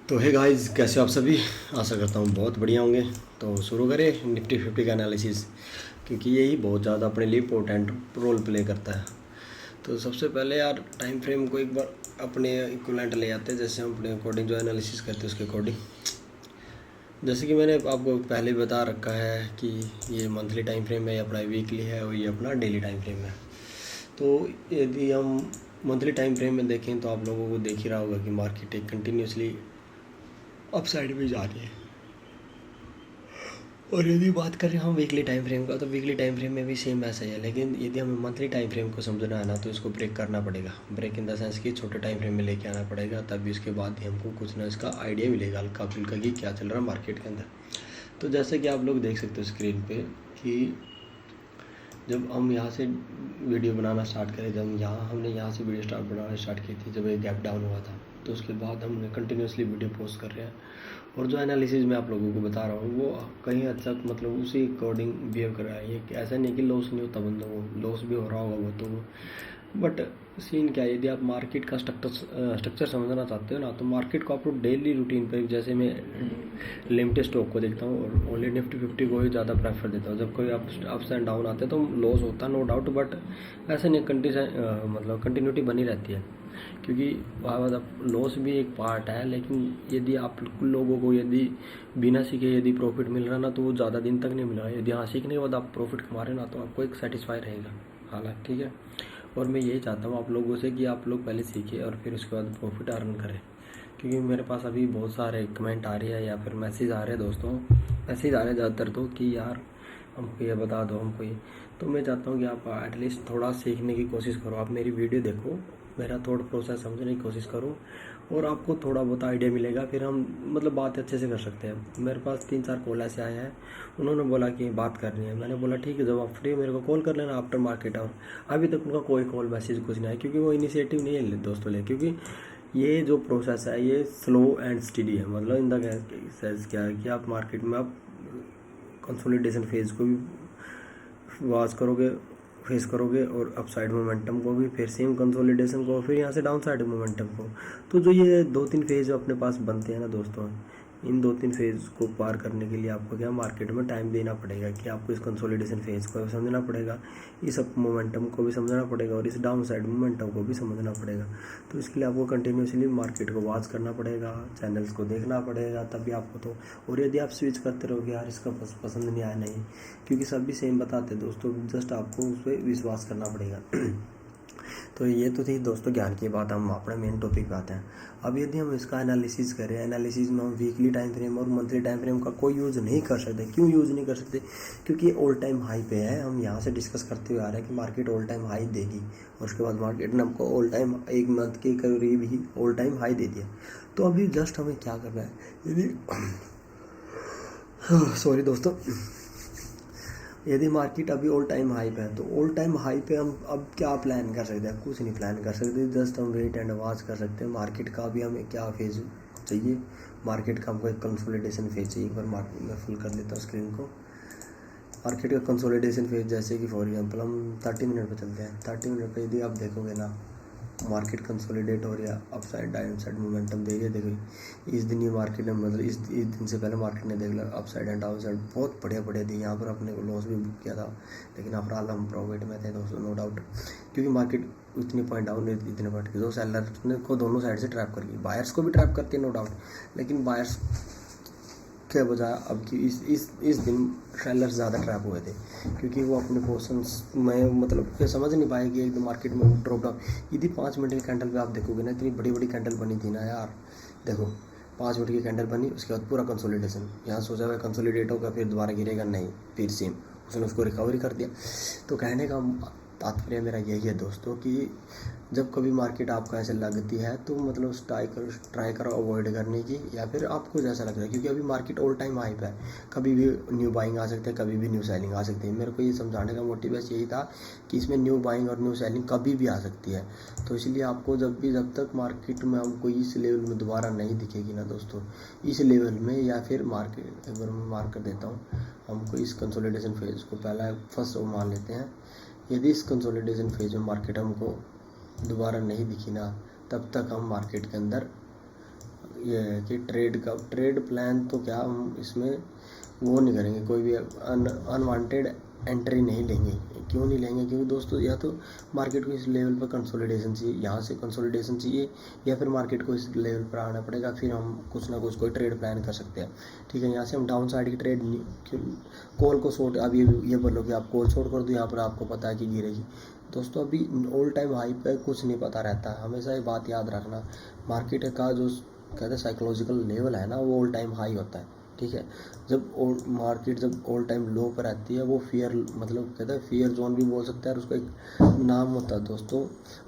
तो hey guys, कैसे हो आप सभी। आशा करता हूँ बहुत बढ़िया होंगे। तो शुरू करें निफ्टी 50 का एनालिसिस, क्योंकि यही बहुत ज़्यादा अपने लिए इम्पोर्टेंट रोल प्ले करता है। तो सबसे पहले यार टाइम फ्रेम को एक बार अपने इक्वलेंट ले आते हैं, जैसे हम अपने अकॉर्डिंग जो एनालिसिस करते हैं उसके अकॉर्डिंग। जैसे कि मैंने आपको पहले भी बता रखा है कि ये मंथली टाइम फ्रेम है या अपना वीकली है और ये अपना डेली टाइम फ्रेम है। तो यदि हम मंथली टाइम फ्रेम में देखें तो आप लोगों को देख ही रहा होगा कि मार्केट एक कंटिन्यूसली अप साइड में जा रही है। और यदि बात करें हम वीकली टाइम फ्रेम का, तो वीकली टाइम फ्रेम में भी सेम ऐसा ही है, लेकिन यदि हमें मंथली टाइम फ्रेम को समझना है ना, तो इसको ब्रेक करना पड़ेगा। ब्रेक इन द सेंस कि छोटे टाइम फ्रेम में लेके आना पड़ेगा, तभी उसके बाद ही हमको कुछ ना इसका आइडिया मिलेगा हल्का फुल्का कि क्या चल रहा है मार्केट के अंदर। तो जैसे कि आप लोग देख सकते हो स्क्रीन पे कि जब हम यहाँ से वीडियो बनाना स्टार्ट करें, जब हमने यहाँ से वीडियो बनाना स्टार्ट की थी, जब एक गैप डाउन हुआ था, तो उसके बाद हमने कंटिन्यूसली वीडियो पोस्ट कर रहे हैं। और जो एनालिसिस मैं आप लोगों को बता रहा हूँ वो कहीं हद तक मतलब उसी अकॉर्डिंग बिहेव कर रहा है। ये ऐसा नहीं कि लॉस नहीं होता बंदों को, लॉस भी हो रहा होगा वो तो, बट सीन क्या है, यदि आप मार्केट का स्ट्रक्चर समझना चाहते हो ना, तो मार्केट को आपको डेली रूटीन पे, जैसे मैं लिमिटेड स्टॉक को देखता हूँ और ओनली निफ्टी 50 को ही ज़्यादा प्रेफर देता हूँ। जब कोई अप्स एंड डाउन आते हैं तो लॉस होता है नो डाउट, बट ऐसे नहीं मतलब कंटिन्यूटी बनी रहती है, क्योंकि मतलब लॉस भी एक पार्ट है। लेकिन यदि आप लोगों को यदि बिना सीखे यदि प्रॉफिट मिल रहा ना, तो वो ज़्यादा दिन तक नहीं मिल रहा। यदि हाँ सीखने के बाद आप प्रॉफिट कमा रहे ना, तो आपको एक सेटिस्फाई रहेगा हालांकि, ठीक है। और मैं यही चाहता हूँ आप लोगों से कि आप लोग पहले सीखें और फिर उसके बाद प्रॉफिट अर्न करें, क्योंकि मेरे पास अभी बहुत सारे कमेंट आ रही है या फिर मैसेज आ रहे हैं दोस्तों, मैसेज आ रहे हैं ज़्यादातर तो, कि यार हमको ये बता दो हमको ये। तो मैं चाहता हूँ कि आप एटलीस्ट थोड़ा सीखने की कोशिश करो, आप मेरी वीडियो देखो, मेरा थोड़ा प्रोसेस समझने की कोशिश करो, और आपको थोड़ा बहुत आइडिया मिलेगा। फिर हम मतलब बात अच्छे से कर सकते हैं। मेरे पास 3-4 कॉल ऐसे आए हैं, उन्होंने बोला कि बात करनी है। मैंने बोला ठीक है, जब आप फ्री हो मेरे को कॉल कर लेना आफ्टर मार्केट आवर। अभी तक उनका कोई कॉल मैसेज कुछ नहीं आया, क्योंकि वो इनिशिएटिव नहीं है दोस्तों ले, क्योंकि ये जो प्रोसेस है ये स्लो एंड स्टडी है। मतलब इन द सेंस क्या है कि आप मार्केट में आप कंसोलिडेशन फेज को भी वॉच करोगे, फेस करोगे, और अपसाइड मोमेंटम को भी, फिर सेम कंसोलिडेशन को, फिर यहाँ से डाउन साइड मोमेंटम को। तो जो ये 2-3 फेज अपने पास बनते हैं ना दोस्तों, इन 2-3 फेज को पार करने के लिए आपको क्या मार्केट में टाइम देना पड़ेगा, कि आपको इस कंसोलिडेशन फेज को भी समझना पड़ेगा, इस अप मोमेंटम को भी समझना पड़ेगा, और इस डाउन साइड मोमेंटम को भी समझना पड़ेगा। तो इसके लिए आपको कंटिन्यूसली मार्केट को वॉच करना पड़ेगा, चैनल्स को देखना पड़ेगा, तभी आपको तो। और यदि आप स्विच करते रहोगे यार इसका पसंद नहीं आया, नहीं, क्योंकि सभी सेम बताते हैं दोस्तों, जस्ट आपको उस पर विश्वास करना पड़ेगा। तो ये तो थी दोस्तों ज्ञान की बात। हम अपने मेन टॉपिक पे आते हैं। अब यदि हम इसका एनालिसिस करें, एनालिसिस में हम वीकली टाइम फ्रेम और मंथली टाइम फ्रेम का कोई यूज़ नहीं कर सकते। क्यों यूज़ नहीं कर सकते? क्योंकि ये ऑल टाइम हाई पे है। हम यहाँ से डिस्कस करते हुए आ रहे हैं कि मार्केट ऑल टाइम हाई देगी, और उसके बाद मार्केट ने हमको ऑल टाइम एक मंथ के करीब ही ऑल टाइम हाई दे दिया। तो अभी जस्ट हमें क्या करना है, यदि सॉरी दोस्तों, यदि मार्केट अभी ऑल टाइम हाई पे है, तो ऑल टाइम हाई पे हम अब क्या प्लान कर सकते हैं? कुछ नहीं प्लान कर सकते, जस्ट हम वेट एंड वॉच कर सकते हैं। मार्केट का अभी हमें क्या फेज चाहिए? मार्केट का हमको एक कंसोलिडेशन फेज चाहिए। एक बार मार्केट में फुल कर देता हूँ स्क्रीन को। मार्केट का कंसोलिडेशन फेज, जैसे कि फॉर एग्जांपल हम 30 मिनट पे चलते हैं। 30 मिनट पे यदि आप देखोगे ना, मार्केट कंसोलिडेट हो रही है, up side down side momentum दे रही है। देखो इस दिन ये मार्केट ने, मतलब इस दिन से पहले मार्केट ने देख लिया up side and down side बहुत बढ़िया बढ़िया दी। यहाँ पर अपने को लॉस भी बुक किया था, लेकिन ओवरऑल हम प्रॉफिट में थे दोस्तों, नो डाउट। क्योंकि मार्केट इतनी पॉइंट डाउन, इतने पॉइंट की, दो सेलर को दोनों साइड से ट्रैप करके, बायर्स को भी ट्रैप करती है नो डाउट, लेकिन बायर्स के बजाय अब की इस दिन सेलर्स ज़्यादा ट्रैप हुए थे, क्योंकि वो अपने पोर्शंस में मतलब समझ नहीं पाए कि एकदम मार्केट में ड्रॉप डाउन। यदि 5 मिनट की कैंडल पे आप देखोगे ना, इतनी बड़ी बड़ी कैंडल बनी थी ना यार। देखो 5 मिनट की कैंडल बनी, उसके बाद पूरा कंसोलिडेशन, यहाँ सोचा हुआ कंसोलिडेट होगा फिर दोबारा गिरेगा, नहीं, फिर सेम उसने उसको रिकवरी कर दिया। तो कहने का तात्पर्य मेरा यही है दोस्तों कि जब कभी मार्केट आपको ऐसे लगती है तो मतलब ट्राई करो अवॉइड करने की, या फिर आपको जैसा लग रहा है, क्योंकि अभी मार्केट ऑल टाइम हाई पे है। कभी भी न्यू बाइंग आ सकते हैं, कभी भी न्यू सेलिंग आ सकती है। मेरे को ये समझाने का मोटिव बस यही था कि इसमें न्यू बाइंग और न्यू सेलिंग कभी भी आ सकती है। तो इसलिए आपको जब तक मार्केट में हमको इस लेवल में दोबारा नहीं दिखेगी ना दोस्तों, इस लेवल में, या फिर मार्केट एक बार मैं मार्क कर देता हूँ, हमको इस कंसोलिडेशन फेज को पहला फर्स्ट मान लेते हैं। यदि इस कंसोलिडेशन फेज में मार्केट हमको दोबारा नहीं दिखी ना, तब तक हम मार्केट के अंदर ये है कि ट्रेड प्लान तो क्या हम इसमें वो नहीं करेंगे, कोई भी अनवांटेड एंट्री नहीं लेंगे। क्यों नहीं लेंगे? क्योंकि दोस्तों या तो मार्केट को इस लेवल पर कंसोलिडेशन चाहिए, यहाँ से कंसोलिडेशन चाहिए, या फिर मार्केट को इस लेवल पर आना पड़ेगा, फिर हम कुछ ना कुछ कोई ट्रेड प्लान कर सकते हैं। ठीक है, यहाँ से हम डाउन साइड की ट्रेड कॉल को शॉर्ट, अब ये बोलो कि आप कॉल शॉर्ट कर दो, यहाँ पर आपको पता है कि गिरेगी। दोस्तों अभी ऑल टाइम हाई पे कुछ नहीं पता रहता है, हमेशा ये बात याद रखना। मार्केट का जो कहते हैं साइकोलॉजिकल लेवल है ना, वो ऑल टाइम हाई होता है। ठीक है, जब मार्केट जब ऑल टाइम लो पर आती है, वो फियर मतलब कहते हैं फियर जोन भी बोल सकता है, और उसका एक नाम होता है दोस्तों,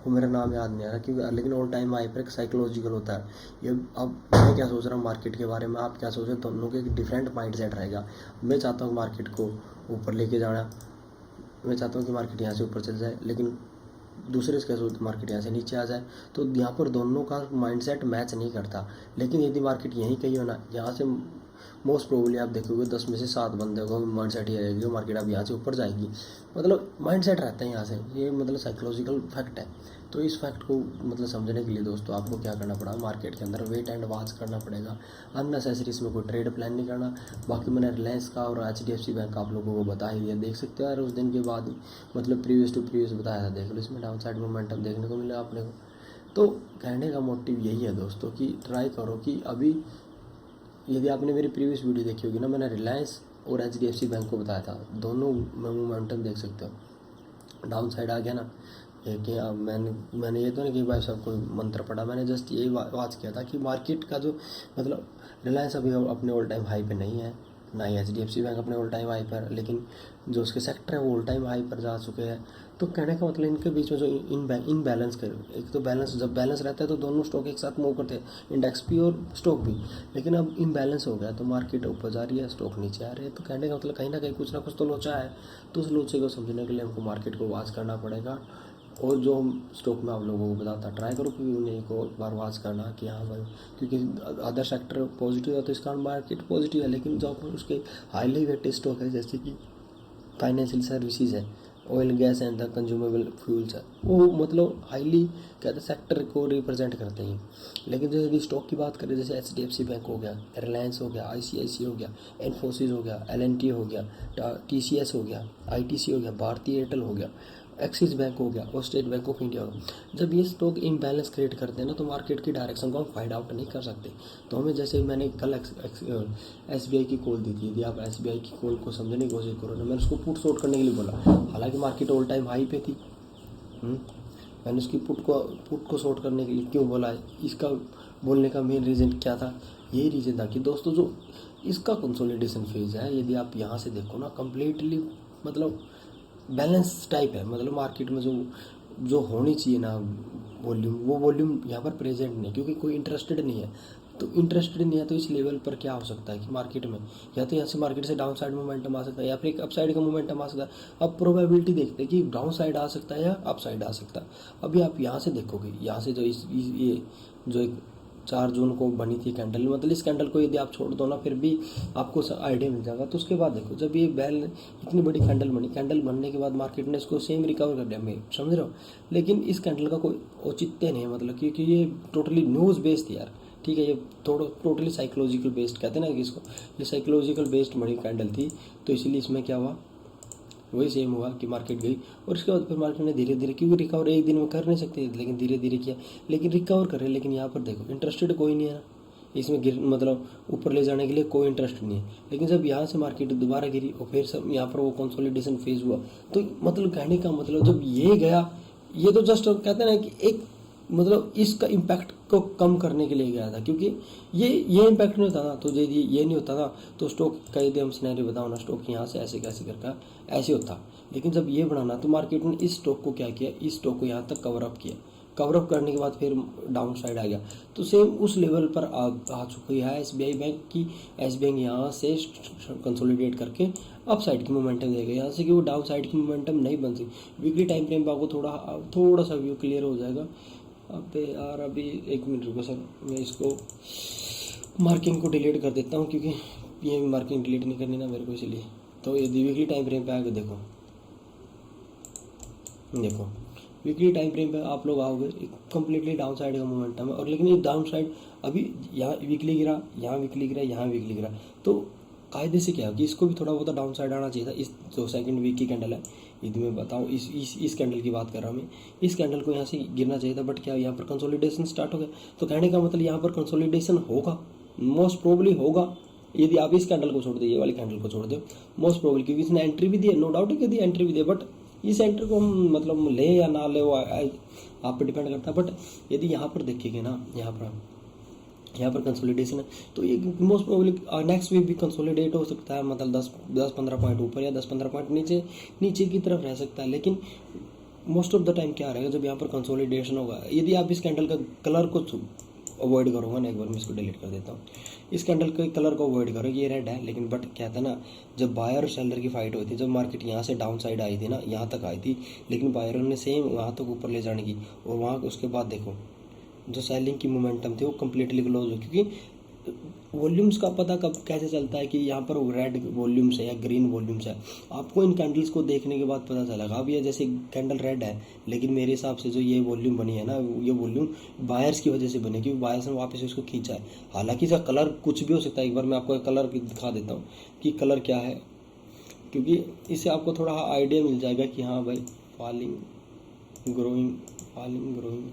वो मेरा नाम याद नहीं आ रहा क्योंकि, लेकिन ऑल टाइम हाई पर एक साइकोलॉजिकल होता है। ये अब मैं क्या सोच रहा हूँ मार्केट के बारे में, आप क्या सोच रहे हो, दोनों के एक डिफरेंट माइंड सेट रहेगा। मैं चाहता हूँ मार्केट को ऊपर लेके जाना, मैं चाहता हूँ कि मार्केट यहाँ से ऊपर चल जाए, लेकिन दूसरे क्या सोचते मार्केट यहाँ से नीचे आ जाए। तो यहाँ पर दोनों का माइंडसेट मैच नहीं करता। लेकिन यदि मार्केट यहीं कहीं हो ना, यहाँ से मोस्ट प्रोबेबली आप देखोगे 10 में से 7 बंदे को माइंडसेट ये रहेगी मार्केट अब यहाँ से ऊपर जाएगी, मतलब माइंडसेट रहता है यहाँ से, ये मतलब साइकोलॉजिकल फैक्ट है। तो इस फैक्ट को मतलब समझने के लिए दोस्तों आपको क्या करना पड़ा, मार्केट के अंदर वेट एंड वॉच करना पड़ेगा, अननेसेसरी इसमें कोई ट्रेड प्लान नहीं करना। बाकी मैंने रिलायंस का और HDFC बैंक का आप लोगों को बता ही दिया, देख सकते हो यार, उस दिन के बाद मतलब प्रीवियस टू प्रीवियस बताया था, देख लो इसमें डाउन साइड मोमेंटम देखने को मिला अपने को। तो कहने का मोटिव यही है दोस्तों कि ट्राई करो कि अभी, यदि आपने मेरी प्रीवियस वीडियो देखी होगी ना, मैंने रिलायंस और HDFC बैंक को बताया था, दोनों में मोमेंटम देख सकते हो, डाउन साइड आ गया ना। ये कि मैंने ये तो नहीं कि भाई सब कोई मंत्र पढ़ा, मैंने जस्ट यही बात किया था कि मार्केट का जो मतलब रिलायंस अभी अपने ऑल टाइम हाई पे नहीं है, ना ही HDFC बैंक अपने ऑल टाइम हाई पर, लेकिन जो उसके सेक्टर है वो ऑल टाइम हाई पर जा चुके हैं। तो कहने का मतलब इनके बीच में जो इन बैलेंस कर, एक तो बैलेंस, जब बैलेंस रहता है तो दोनों स्टॉक एक साथ मूव करते हैं, इंडेक्स भी और स्टॉक भी। लेकिन अब इम्बैलेंस हो गया तो मार्केट ऊपर जा रही है, स्टॉक नीचे आ रहे हैं। तो कहने का मतलब कहीं ना कहीं कुछ ना कुछ तो लोचा है। तो उस लोचे को समझने के लिए हमको मार्केट को वॉच करना पड़ेगा, और जो हम स्टॉक में आप लोगों को बताता ट्राई करो कि उन्हें को एक बार वॉच करना कि हाँ भाई, क्योंकि अदर सेक्टर पॉजिटिव है तो इसका मार्केट पॉजिटिव है, लेकिन जो उसके हाईली वेटेड स्टॉक है जैसे कि फाइनेंशियल सर्विसेज है, oil gas and the consumable fuels है, वो मतलब हाईली कहते हैं सेक्टर को रिप्रेजेंट करते हैं। लेकिन जैसे भी स्टॉक की बात करें, जैसे HDFC बैंक हो गया, रिलायंस हो गया, ICICI हो गया, इन्फोसिस हो गया, LNT हो गया, TCS हो गया, ITC हो गया, भारतीय एयरटेल हो गया, एक्सिस बैंक हो गया और स्टेट बैंक ऑफ इंडिया हो गया, जब ये स्टॉक इम्बैलेंस क्रिएट करते हैं ना, तो मार्केट की डायरेक्शन को हम फाइंड आउट नहीं कर सकते। तो हमें, जैसे मैंने कल SBI की कॉल दी थी, यदि आप SBI की कॉल को समझने की कोशिश करो ना, मैंने उसको पुट शॉर्ट करने के लिए बोला, हालांकि मार्केट ऑल टाइम हाई पे थी। मैंने उसकी पुट को शॉर्ट करने के लिए क्यों बोला, इसका बोलने का मेन रीज़न क्या था, यही रीज़न था कि दोस्तों जो इसका कंसोलिडेशन फेज है, यदि आप यहाँ से देखो ना, कम्प्लीटली मतलब बैलेंस टाइप है, मतलब मार्केट में जो जो होनी चाहिए ना वॉल्यूम, वो वॉल्यूम यहाँ पर प्रेजेंट नहीं, क्योंकि कोई इंटरेस्टेड नहीं है। तो इंटरेस्टेड नहीं है तो इस लेवल पर क्या हो सकता है कि मार्केट में या तो यहाँ से मार्केट से डाउन साइड मोमेंटम आ सकता है, या फिर एक अप साइड का मोमेंटम आ सकता है। अब प्रोबेबिलिटी देखते हैं कि डाउन साइड आ सकता है या अप साइड आ सकता है। अभी आप यहाँ से देखोगे, यहाँ से जो ये जो एक 4 जून को बनी थी कैंडल, मतलब इस कैंडल को यदि आप छोड़ दो ना, फिर भी आपको आइडिया मिल जाएगा। तो उसके बाद देखो, जब ये बैल इतनी बड़ी कैंडल बनी, कैंडल बनने के बाद मार्केट ने इसको सेम रिकवर कर लिया, मैं समझ रहा हूँ, लेकिन इस कैंडल का कोई औचित्य नहीं है, मतलब क्योंकि ये टोटली न्यूज़ बेस्ड थी यार। ठीक है, ये टोटली साइकोलॉजिकल बेस्ड कहते हैं ना कि इसको, ये साइकोलॉजिकल बेस्ड बड़ी कैंडल थी, तो इसीलिए इसमें क्या हुआ, वही सेम हुआ कि मार्केट गई, और उसके बाद फिर मार्केट ने धीरे धीरे, क्योंकि रिकवर एक दिन में कर नहीं सकते, लेकिन धीरे धीरे किया, लेकिन रिकवर कर रहे। लेकिन यहाँ पर देखो इंटरेस्टेड कोई नहीं है ना इसमें, मतलब ऊपर ले जाने के लिए कोई इंटरेस्ट नहीं है। लेकिन जब यहाँ से मार्केट दोबारा गिरी और फिर सब यहाँ पर वो कंसोलिडेशन फेज हुआ, तो मतलब कहने का मतलब जब ये गया, ये तो जस्ट कहते हैं ना कि एक मतलब इसका इम्पैक्ट को कम करने के लिए गया था, क्योंकि ये इम्पैक्ट नहीं होता ना, तो ये नहीं होता ना, तो स्टॉक का यदि हम सिनेरियो बताओ ना, स्टॉक यहाँ से ऐसे कैसे करके ऐसे होता। लेकिन जब ये बढ़ाना, तो मार्केट ने इस स्टॉक को क्या किया, इस स्टॉक को यहाँ तक कवर अप किया, कवर अप करने के बाद फिर डाउन साइड आ गया, तो सेम उस लेवल पर आ चुकी है SBI बैंक की। SBI बैंक यहाँ से कंसोलिडेट करके अप साइड की मोमेंटम देगा, यहाँ से कि वो डाउन साइड की मोमेंटम नहीं बन सकती। वीकली टाइम फ्रेम पर आपको थोड़ा सा व्यू क्लियर हो जाएगा। अब यार अभी 1 मिनट रुको सर, मैं इसको मार्किंग को डिलीट कर देता हूँ, क्योंकि ये मार्किंग डिलीट नहीं करनी ना मेरे को, इसलिए। तो ये वीकली टाइम फ्रेम पे आके देखो वीकली टाइम फ्रेम पे आप लोग आओगे, कम्प्लीटली डाउन साइड का मोमेंटम है, और लेकिन ये डाउन साइड अभी यहाँ वीकली गिरा, यहाँ वीकली गिरा, यहाँ वीकली गिरा, तो कायदे से क्या है कि इसको भी थोड़ा बहुत डाउन साइड आना चाहिए था। इस जो सेकंड वीक की कैंडल है, यदि मैं बताऊँ इस कैंडल की बात कर रहा हूँ मैं, इस कैंडल को यहाँ से गिरना चाहिए था, बट क्या यहाँ पर कंसोलिडेशन स्टार्ट हो गया। तो कहने का मतलब यहाँ पर कंसोलिडेशन होगा, मोस्ट प्रोबेबली होगा, यदि आप इस कैंडल को छोड़ दो, ये वाली कैंडल को छोड़ दो, मोस्ट प्रोबेबली, क्योंकि इसने एंट्री भी दी है, नो डाउट है कि एंट्री भी दी है, बट इस एंट्री को हम मतलब ले या ना ले वो आप पे डिपेंड करता है। बट यदि यहाँ पर देखेंगे ना, यहाँ पर कंसोलिडेशन है, तो ये मोस्ट प्रोबेबली नेक्स्ट वीक भी कंसोलिडेट हो सकता है, मतलब 10-15 पॉइंट ऊपर या 10-15 पॉइंट नीचे की तरफ रह सकता है। लेकिन मोस्ट ऑफ द टाइम क्या रहेगा, जब यहाँ पर कंसोलिडेशन होगा, यदि आप इस कैंडल का कलर को अवॉइड करोगे ना, एक बार मैं इसको डिलीट कर देता हूँ, इस कैंडल के कलर को अवॉइड करो, ये रेड है, लेकिन बट क्या था ना, जब बायर और सेलर की फाइट हुई थी, जब मार्केट यहाँ से डाउन साइड आई थी ना, यहाँ तक आई थी, लेकिन बायरों ने सेम वहाँ तक ऊपर ले जाने की, और वहाँ उसके बाद देखो जो सेलिंग की मोमेंटम थी वो कम्प्लीटली क्लोज हो, क्योंकि वॉल्यूम्स का पता कब कैसे चलता है कि यहाँ पर रेड वॉल्यूम्स है या ग्रीन वॉल्यूम्स है, आपको इन कैंडल्स को देखने के बाद पता चलेगा। अब ये जैसे कैंडल रेड है, लेकिन मेरे हिसाब से जो ये वॉल्यूम बनी है ना, ये वॉल्यूम बायर्स की वजह से बनी, क्योंकि बायर्स ने वापस इसको खींचा है। हालांकि इसका कलर कुछ भी हो सकता है, एक बार मैं आपको कलर दिखा देता हूँ कि कलर क्या है, क्योंकि इससे आपको थोड़ा आइडिया मिल जाएगा कि हाँ भाई फॉलिंग ग्रोइंग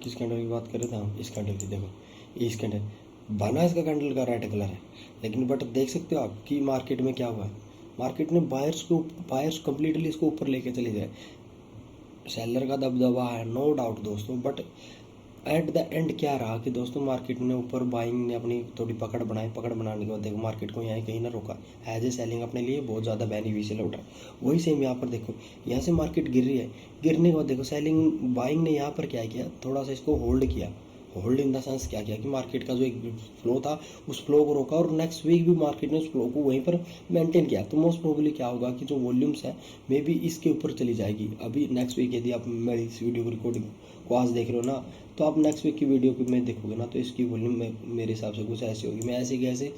किस कैंडल की बात करें थे हम, इस कैंडल की, देखो इस कैंडल बना, इसका कैंडल का रेड कलर है, लेकिन बट देख सकते हो आप कि मार्केट में क्या हुआ है, मार्केट में बायर्स कंप्लीटली इसको ऊपर लेके चले गए, सेलर का दबदबा है नो डाउट दोस्तों, बट एट द एंड क्या रहा कि दोस्तों मार्केट ने ऊपर बाइंग ने अपनी थोड़ी पकड़ बनाने के बाद देखो मार्केट को यहाँ कहीं ना रोका, एज ए सेलिंग अपने लिए बहुत ज़्यादा बेनिफिशियल उठा। वही सेम यहाँ पर देखो, यहाँ से मार्केट गिर रही है, गिरने के बाद देखो सेलिंग बाइंग ने यहाँ पर क्या किया, थोड़ा सा इसको होल्ड किया, होल्ड इन द सेंस क्या किया कि मार्केट का जो एक फ्लो था उस फ्लो को रोका, और नेक्स्ट वीक भी मार्केट ने उस फ्लो को वहीं पर मेंटेन किया। तो मोस्ट प्रोबेबली क्या होगा कि जो वॉल्यूम्स है मे बी इसके ऊपर चली जाएगी। अभी नेक्स्ट वीक यदि आप मेरी इस वीडियो को रिकॉर्डिंग को आज देख रहे हो ना, तो आप नेक्स्ट वीक की वीडियो को में देखोगे ना, तो इसकी वॉल्यूम मेरे हिसाब से कुछ ऐसी होगी, मैं ऐसे कैसे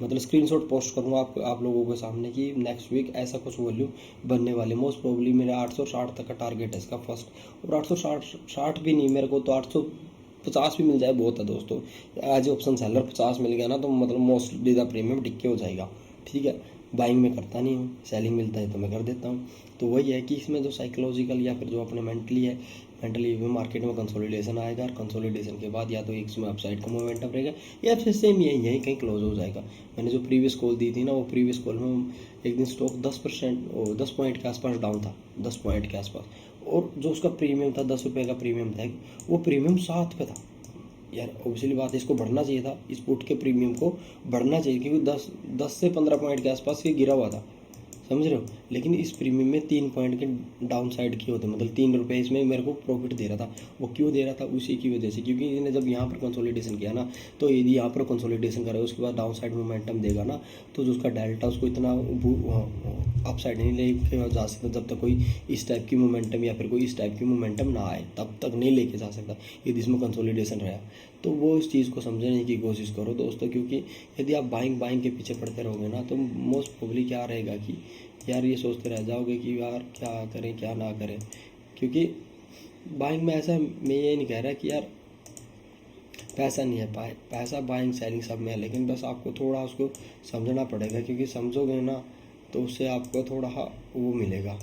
मतलब स्क्रीनशॉट पोस्ट करूँगा आप लोगों के सामने कि नेक्स्ट वीक ऐसा कुछ वॉल्यूम बनने वाले। मोस्ट प्रोबेबली मेरा 860 तक का टारगेट है इसका फर्स्ट, और 860 भी नहीं, मेरे को तो 850 भी मिल जाए बहुत है दोस्तों। एज ऑप्शन सेलर 50 मिल गया ना, तो मतलब मोस्टली द प्रीमियम टिक्के हो जाएगा, ठीक है। बाइंग में करता नहीं हूँ, सेलिंग मिलता है तो मैं कर देता हूँ। तो वही है कि इसमें जो साइकोलॉजिकल या फिर जो अपने मेंटली में मार्केट में कंसोलिडेशन आएगा, और कंसोलिडेशन के बाद या तो एक इसमें अपसाइड का मोमेंटम रहेगा, या फिर सेम यही कहीं क्लोज हो जाएगा। मैंने जो प्रीवियस कॉल दी थी ना, वो प्रीवियस कॉल में एक दिन स्टॉक 10% और 10 पॉइंट के आसपास डाउन था, 10 पॉइंट के आसपास, और जो उसका प्रीमियम था 10 रुपये का प्रीमियम था, वो प्रीमियम 7 पे था। यार ऑब्वियसली बात है, इसको बढ़ना चाहिए था, इस पुट के प्रीमियम को बढ़ना चाहिए, क्योंकि 10 से 15 पॉइंट के आसपास ये गिरा हुआ था, समझ रहे हो। लेकिन इस प्रीमियम में 3 पॉइंट के डाउन साइड किए होते, मतलब 3 रुपये इसमें मेरे को प्रॉफिट दे रहा था। वो क्यों दे रहा था, उसी की वजह से, क्योंकि इसने जब यहाँ पर कंसोलिडेशन किया ना, तो यदि यहाँ पर कंसोलिडेशन करे उसके बाद डाउन साइड मोमेंटम देगा ना, तो जो उसका डेल्टा उसको इतना अप साइड नहीं लेके जा सकता जब तक कोई इस टाइप की मोमेंटम या फिर कोई इस टाइप की मोमेंटम ना आए, तब तक नहीं लेके जा सकता यदि इसमें कंसोलिडेशन रहा। तो वो इस चीज़ को समझने की कोशिश करो दोस्तों, क्योंकि यदि आप बाइंग के पीछे पड़ते रहोगे ना, तो मोस्ट प्रोबेबली क्या रहेगा कि यार ये सोचते रह जाओगे कि यार क्या करें क्या ना करें। क्योंकि बाइंग में ऐसा, मैं ये नहीं कह रहा कि यार पैसा नहीं है, पैसा बाइंग सेलिंग सब में है, लेकिन बस आपको थोड़ा उसको समझना पड़ेगा, क्योंकि समझोगे ना तो उससे आपको थोड़ा वो मिलेगा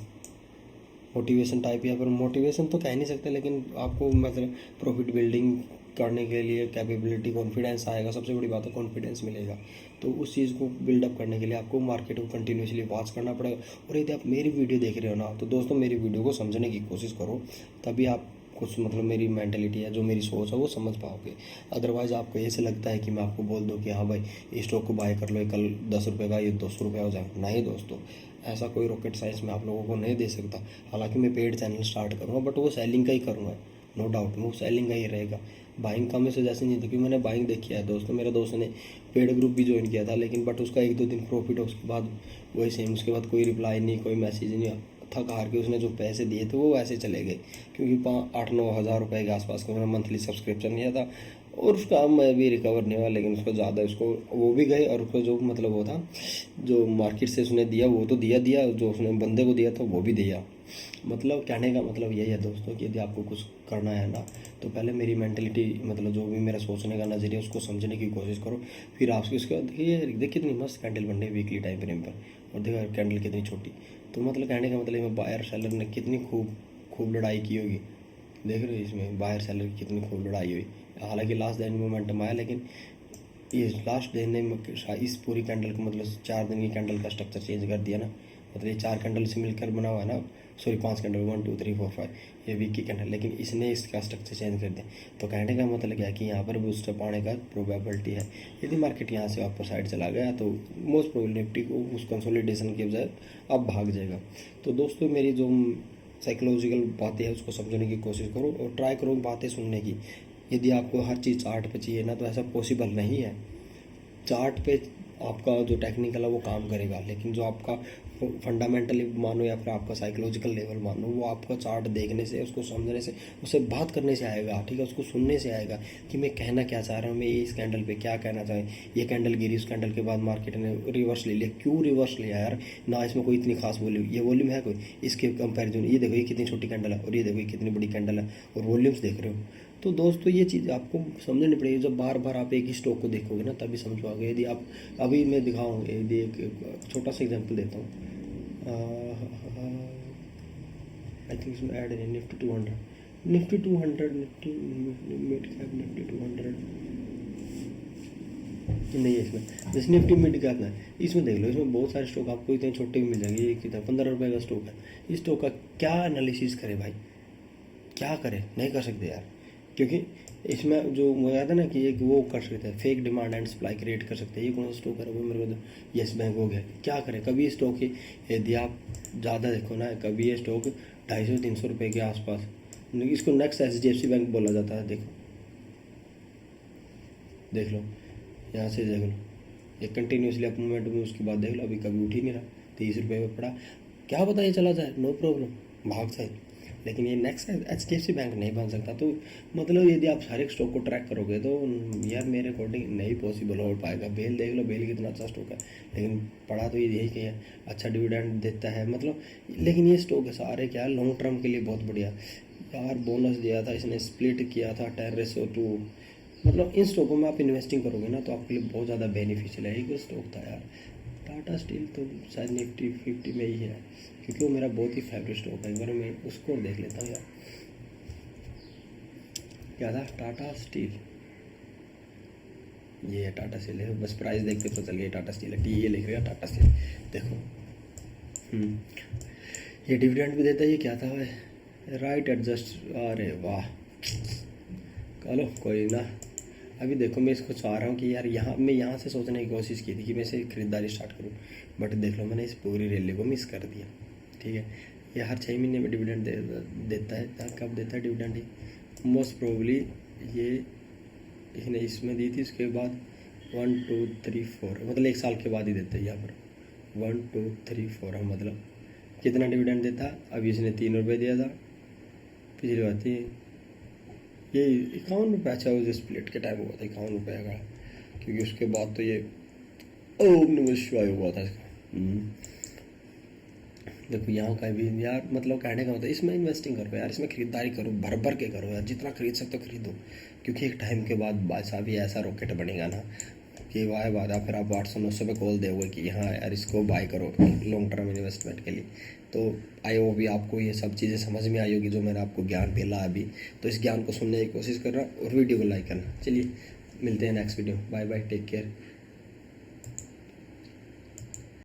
मोटिवेशन टाइप, या फिर मोटिवेशन तो कह नहीं सकते, लेकिन आपको मतलब प्रॉफिट बिल्डिंग करने के लिए कैपेबिलिटी, कॉन्फिडेंस आएगा। सबसे बड़ी बात है कॉन्फिडेंस मिलेगा। तो उस चीज़ को बिल्डअप करने के लिए आपको मार्केट को कंटिन्यूसली वॉच करना पड़ेगा। और यदि आप मेरी वीडियो देख रहे हो ना, तो दोस्तों मेरी वीडियो को समझने की कोशिश करो, तभी आप कुछ मतलब मेरी मेंटेलिटी है, जो मेरी सोच है वो समझ पाओगे। अदरवाइज़ आपको ऐसे लगता है कि मैं आपको बोल दूँ कि हाँ भाई इस स्टॉक को बाय कर लो, कल 10 रुपये का ये 200 रुपये हो जाए, नहीं दोस्तों, ऐसा कोई रॉकेट साइंस मैं आप लोगों को नहीं दे सकता। हालांकि मैं पेड चैनल स्टार्ट करूँगा, बट वो सेलिंग का ही करूँगा, नो डाउट वो सेलिंग का ही रहेगा। बाइंग का मैसेज ऐसे नहीं था, क्योंकि मैंने बाइंग देखी है दोस्तों, मेरे दोस्त ने पेड ग्रुप भी ज्वाइन किया था, लेकिन बट उसका 1-2 दिन प्रॉफिट है, उसके बाद वही सेम, उसके बाद कोई रिप्लाई नहीं, कोई मैसेज नहीं, थक हार के उसने जो पैसे दिए थे वो ऐसे चले गए, क्योंकि 8-9 हज़ार रुपये के आसपास का मैंने मंथली सब्सक्रिप्शन लिया था, और उसका मैं भी रिकवर नहीं हुआ, लेकिन उसको ज़्यादा उसको वो भी गए, और उसको जो मतलब वो था जो मार्केट से उसने दिया वो तो दिया दिया, जो उसने बंदे को दिया था वो भी दिया। मतलब कहने का मतलब यही है दोस्तों कि यदि आपको कुछ करना है ना, तो पहले मेरी मेंटलिटी मतलब जो भी मेरा सोचने का नज़रिया उसको समझने की कोशिश करो। फिर आप उसके बाद देखिए कितनी मस्त कैंडल बन रही है वीकली टाइम फ्रेम पर, और देखो कैंडल कितनी छोटी। तो मतलब कहने का मतलब बायर सेलर ने कितनी खूब खूब लड़ाई की होगी, देख रहे हो इसमें बायर सेलर की कितनी खूब लड़ाई हुई। हालांकि लास्ट दिन मोमेंटम आया, लेकिन ये लास्ट दिन ने इस पूरी कैंडल को मतलब 4 दिन की कैंडल का स्ट्रक्चर चेंज कर दिया ना। मतलब ये 4 कैंडल से मिलकर बना हुआ है ना, सॉरी 5 कैंडल, 1 2 3 4 5, ये वीक की कैंडल, लेकिन इसने इसका स्ट्रक्चर चेंज कर दिया। तो कहने का मतलब क्या है कि यहाँ पर बूस्टअप आने का प्रोबेबिलिटी है। यदि मार्केट यहाँ से अपर साइड चला गया तो मोस्ट प्रोबेबली निफ्टी को उस कंसोलिडेशन के बजाय अब भाग जाएगा। तो दोस्तों मेरी जो साइकोलॉजिकल बातें हैं उसको समझने की कोशिश करो और ट्राई करो बातें सुनने की। यदि आपको हर चीज़ चार्ट पे चाहिए ना, तो ऐसा पॉसिबल नहीं है। चार्ट पे आपका जो टेक्निकल है वो काम करेगा, लेकिन जो आपका फंडामेंटली मानो या फिर आपका साइकोलॉजिकल लेवल मानो, वो आपका चार्ट देखने से, उसको समझने से, उससे बात करने से आएगा, ठीक है, उसको सुनने से आएगा कि मैं कहना क्या चाह रहा हूँ, मैं ये इस कैंडल पे क्या कहना चाहें। ये कैंडल गिरी, उस कैंडल के बाद मार्केट ने रिवर्स ले लिया, क्यों रिवर्स लिया यार, ना इसमें कोई इतनी खास वॉल्यूम, ये वॉल्यूम है कोई इसके कंपेरिजन, ये देखो ये कितनी छोटी कैंडल है और ये देखो ये कितनी बड़ी कैंडल है, और वॉल्यूम्स देख रहे हो। तो दोस्तों ये चीज़ आपको समझनी पड़ेगी। जब बार बार आप एक ही स्टॉक को देखोगे ना तभी समझ पाओगे। यदि आप अभी मैं दिखाऊँ, यदि एक छोटा सा एग्जांपल देता हूँ, आई थिंक इसमें ऐड है Nifty 200, Nifty 200, Nifty mid cap Nifty 200 नहीं है इसमें, जैसे निफ्टी मिड कैप है, इसमें देख लो, इसमें बहुत सारे स्टॉक आपको इतने छोटे भी मिल जाएंगे। ये कितना 15 रुपये का स्टॉक है, इस स्टॉक का क्या एनालिसिस करे भाई, क्या करे, नहीं कर सकते यार। क्योंकि इसमें जो वो याद है ना कि एक वो कर सकते हैं, fake demand and supply create कर सकते हैं। ये कौन सा स्टॉक है वो मेरे को, येस बैंक हो गया, क्या करें। कभी स्टॉक की यदि आप ज़्यादा देखो ना, कभी ये स्टॉक 250-300 रुपये के आसपास, इसको नेक्स्ट HDFC बैंक बोला जाता है। देखो देख लो, यहाँ से देख लो, ये कंटिन्यूसली अप मूवमेंट में, उसके बाद देख लो अभी कभी उठ ही नहीं रहा, 30 रुपये में पड़ा। क्या पता ये चला जाए, नो प्रॉब्लम, भाग जाए, लेकिन ये नेक्स्ट HDFC बैंक नहीं बन सकता। तो मतलब यदि आप हर एक स्टॉक को ट्रैक करोगे तो यार मेरे अकॉर्डिंग नहीं पॉसिबल हो पाएगा। बेल देख लो, बेल कितना अच्छा स्टॉक है, लेकिन पढ़ा तो ये यही कि अच्छा डिविडेंड देता है मतलब, लेकिन ये स्टॉक है सारे क्या है लॉन्ग टर्म के लिए बहुत बढ़िया यार। बोनस दिया था इसने, स्प्लिट किया था 10:2, मतलब इन स्टॉकों में आप इन्वेस्टिंग करोगे ना तो आपके लिए बहुत ज़्यादा बेनिफिशियल है। एक स्टॉक था यार टाटा स्टील, तो शायद निफ्टी 50 में ही है, क्योंकि वो मेरा बहुत ही फेवरेट स्टॉक है। एक बार मैं उसको देख लेता हूँ यार, क्या था, टाटा स्टील, ये है टाटा स्टील है, बस प्राइस देखते तो चल गया टाटा स्टील है, ये लिख रहा टाटा स्टील, देखो ये डिविडेंड भी देता है। ये क्या था भाई, राइट एडजस्ट, अरे वाह, चलो कोई ना। अभी देखो मैं इसको चाह रहा हूँ कि यार मैं यहाँ से सोचने की कोशिश की थी कि मैं इसे ख़रीदारी स्टार्ट करूँ, बट देख लो मैंने इस पूरी रैली को मिस कर दिया। ठीक है, ये हर 6 महीने में डिविडेंड देता है। कब देता है डिविडेंड, ही मोस्ट प्रोबेबली ये इसने इसमें दी थी, इसके बाद 1 2 3 4 मतलब 1 साल के बाद ही देता है यहाँ पर। 1 2 3 4 है, मतलब कितना डिविडेंड देता है। अभी इसने 3 रुपये दिया था पिछली बात, ये 51 रुपये, अच्छा वो जो स्प्लिट के टाइम हुआ था 51 रुपये का, क्योंकि उसके बाद तो ये ओम नमः शिवाय हुआ था इसका। देखो यहाँ का भी यार, मतलब कहने का मतलब इसमें इन्वेस्टिंग करो यार, इसमें खरीदारी करो, भर भर के करो यार, जितना खरीद सकते हो खरीदो। क्योंकि एक टाइम के बाद बादशाह भी ऐसा रॉकेट बनेगा ना कि वाह वाह, फिर आप 800-900 पे कॉल दोगे कि हाँ यार इसको बाय करो लॉन्ग टर्म इन्वेस्टमेंट के लिए। तो आई होप भी आपको ये सब चीज़ें समझ में आई होगी जो मैंने आपको ज्ञान दिला अभी। तो इस ज्ञान को सुनने की कोशिश करना और वीडियो को लाइक करना। चलिए मिलते हैं next video, bye bye, take care.